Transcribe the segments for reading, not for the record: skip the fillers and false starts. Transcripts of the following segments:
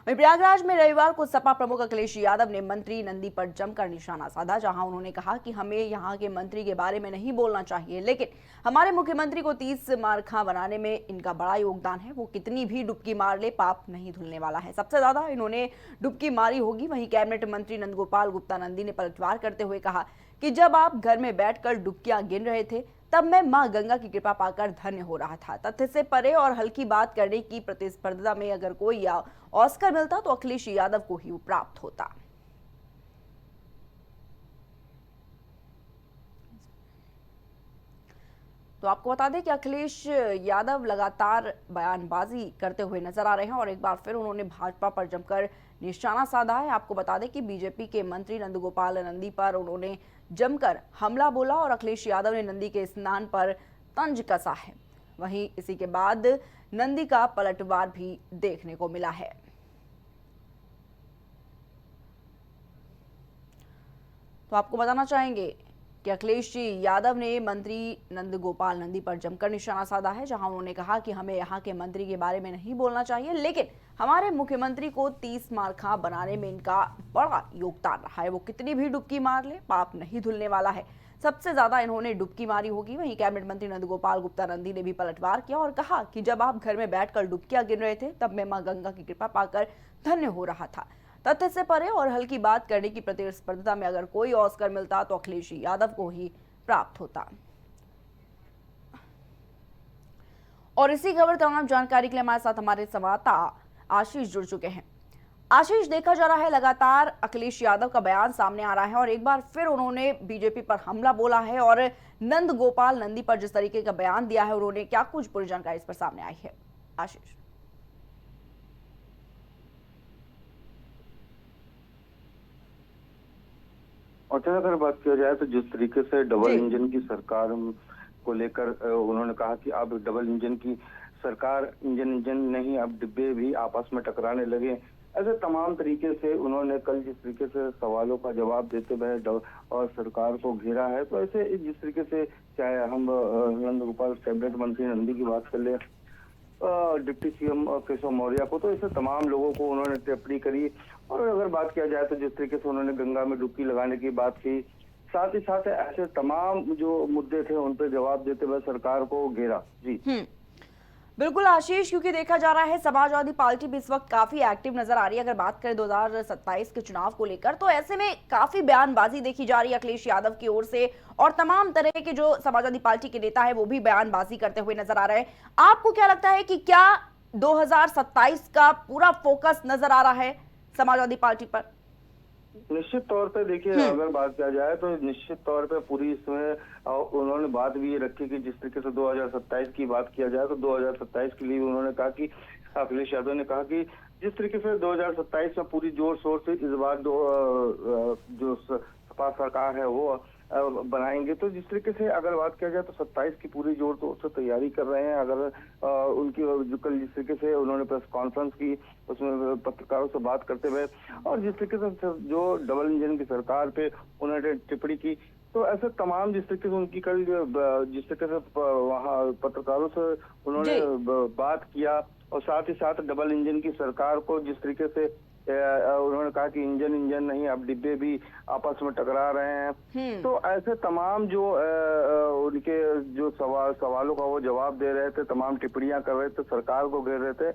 वहीं प्रयागराज में रविवार को सपा प्रमुख अखिलेश यादव ने मंत्री नंदी पर जमकर निशाना साधा, जहां उन्होंने कहा कि हमें यहां के मंत्री के बारे में नहीं बोलना चाहिए, लेकिन हमारे मुख्यमंत्री को 30 मारखा बनाने में इनका बड़ा योगदान है। वो कितनी भी डुबकी मार ले, पाप नहीं धुलने वाला है। सबसे ज्यादा इन्होंने डुबकी मारी होगी। वहीं कैबिनेट मंत्री नंदगोपाल गुप्ता नंदी ने पलटवार करते हुए कहा कि जब आप घर में बैठकर डुबकियां गिन रहे थे तब मैं मां गंगा की कृपा पाकर धन्य हो रहा था। तथ्य से परे और हल्की बात करने की प्रतिस्पर्धा में अगर कोई ऑस्कर मिलता तो अखिलेश यादव को ही प्राप्त होता। तो आपको बता दें कि अखिलेश यादव लगातार बयानबाजी करते हुए नजर आ रहे हैं और एक बार फिर उन्होंने भाजपा पर जमकर निशाना साधा है। आपको बता दें कि बीजेपी के मंत्री नंदगोपाल नंदी पर उन्होंने जमकर हमला बोला और अखिलेश यादव ने नंदी के स्नान पर तंज कसा है। वहीं इसी के बाद नंदी का पलटवार भी देखने को मिला है। तो आपको बताना चाहेंगे कि अखिलेश यादव ने मंत्री नंदगोपाल नंदी पर जमकर निशाना साधा है, जहां उन्होंने कहा कि हमें यहां के मंत्री के बारे में नहीं बोलना चाहिए, लेकिन हमारे मुख्यमंत्री को 30 मारखा बनाने में इनका बड़ा योगदान रहा है। वो कितनी भी डुबकी मार ले, पाप नहीं धुलने वाला है। सबसे ज्यादा इन्होंने डुबकी मारी होगी। वहीं कैबिनेट मंत्री नंदगोपाल गुप्ता नंदी ने भी पलटवार किया और कहा कि जब आप घर में बैठकर डुबकियां गिन रहे थे तब मैं मां गंगा की कृपा पाकर धन्य हो रहा था। तथ्य से परे और हल्की बात करने की प्रतिस्पर्धा में अगर कोई ऑस्कर मिलता तो अखिलेश यादव को ही प्राप्त होता। और इसी खबर तमाम जानकारी के लिए हमारे साथ हमारे संवाददाता आशीष जुड़ चुके हैं। आशीष, देखा जा रहा है लगातार अखिलेश यादव का बयान सामने आ रहा है और एक बार फिर उन्होंने बीजेपी पर हमला बोला है और नंद गोपाल नंदी पर जिस तरीके का बयान दिया है, उन्होंने क्या कुछ पूरी जानकारी इस पर सामने आई है? आशीष। और अगर बात किया जाए तो जिस तरीके से डबल जी। इंजन की सरकार को लेकर उन्होंने कहा कि अब डबल इंजन की सरकार, इंजन नहीं, अब डिब्बे भी आपस में टकराने लगे। ऐसे तमाम तरीके से उन्होंने कल जिस तरीके से सवालों का जवाब देते हुए और सरकार को घेरा है, तो ऐसे जिस तरीके से चाहे हम नंदगोपाल कैबिनेट मंत्री नंदी की बात कर ले, डिप्टी सीएम केशव मौर्य को, तो ऐसे तमाम लोगों को उन्होंने टिप्पणी करी। और अगर बात किया जाए तो जिस तरीके से उन्होंने गंगा में डुबकी लगाने की बात की, साथ ही साथ ऐसे तमाम जो मुद्दे थे उन पर जवाब देते हुए सरकार को घेरा। जी बिल्कुल आशीष, क्योंकि देखा जा रहा है समाजवादी पार्टी भी इस वक्त काफी एक्टिव नजर आ रही है। अगर बात करें 2027 के चुनाव को लेकर, तो ऐसे में काफी बयानबाजी देखी जा रही है अखिलेश यादव की ओर से और तमाम तरह के जो समाजवादी पार्टी के नेता है वो भी बयानबाजी करते हुए नजर आ रहे हैं। आपको क्या लगता है कि क्या 2027 का पूरा फोकस नजर आ रहा है समाजवादी पार्टी पर? निश्चित तौर पे देखिए, अगर बात किया जाए तो निश्चित तौर पे पूरी इसमें उन्होंने बात भी ये रखी कि जिस तरीके से 2027 की बात किया जाए तो 2027 के लिए उन्होंने कहा कि अखिलेश यादव ने कहा कि जिस तरीके से 2027 में पूरी जोर शोर से इस बार जो सपा सरकार है वो बनाएंगे। तो जिस तरीके से अगर बात किया जाए तो 27 की पूरी जोर तो उससे तैयारी कर रहे हैं। अगर उनकी जो कल जिस तरीके से उन्होंने प्रेस कॉन्फ्रेंस की, उसमें पत्रकारों से बात करते हुए और जिस तरीके से जो डबल इंजन की सरकार पे उन्होंने टिप्पणी की, तो ऐसे तमाम जिस तरीके से उनकी कल जिस तरीके से वहाँ पत्रकारों से उन्होंने बात किया और साथ ही साथ डबल इंजन की सरकार को जिस तरीके से उन्होंने कहा कि इंजन नहीं, अब डिब्बे भी आपस में टकरा रहे हैं। तो ऐसे तमाम जो उनके जो सवालों का वो जवाब दे रहे थे, तमाम टिप्पणियां कर रहे थे, सरकार को घेर रहे थे।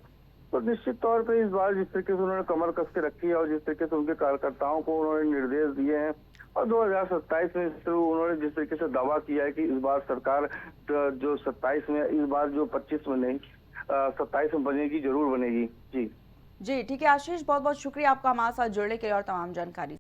तो निश्चित तौर पे इस बार जिस तरीके से उन्होंने कमर कस के रखी है और जिस तरीके से उनके कार्यकर्ताओं को उन्होंने निर्देश दिए हैं और 2027 में उन्होंने जिस तरीके से दावा किया है कि इस बार सरकार जो 27 में, इस बार जो 25 में नहीं 27 में बनेगी, जरूर बनेगी। जी जी ठीक है आशीष, बहुत बहुत शुक्रिया आपका हमारे साथ जुड़ने के लिए और तमाम जानकारी।